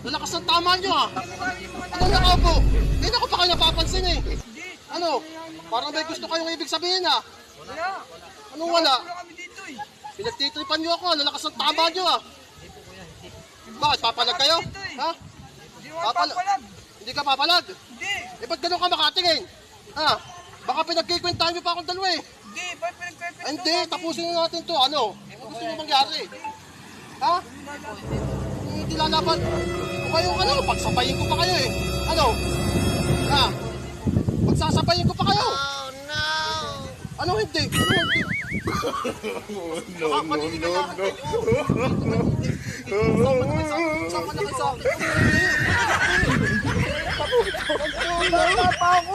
Lalakas ng tama nyo ah. Ano nakaupo? Hindi na ko pa kayo napapansin eh. Ano? Parang may gusto kayong ibig sabihin ah. Wala. Anong wala? Wala kami dito eh. Pinagtitripan nyo ako, lalakas ng tama nyo ah. Bakit? Papalag kayo? Ha? Hindi mo papalag. Hindi ka papalag? Hindi. Eh ba't ganun ka makatingin? Ha? Baka pinagkikwentahan nyo pa akong dalawa eh. Hindi. Ba't pinagpipito? Ay, hindi, tapusin na natin to. Ano? Ano gusto nyo mangyari? Ha? Hindi lalaban. O kayo ano? Pagsabayin ko pa kayo eh. Ano? Ha? Pagsasabayin ko pa kayo. Oh no! Ano hindi? Ano hindi? No, no. Sama na kayo sa akin. Wala pa ako.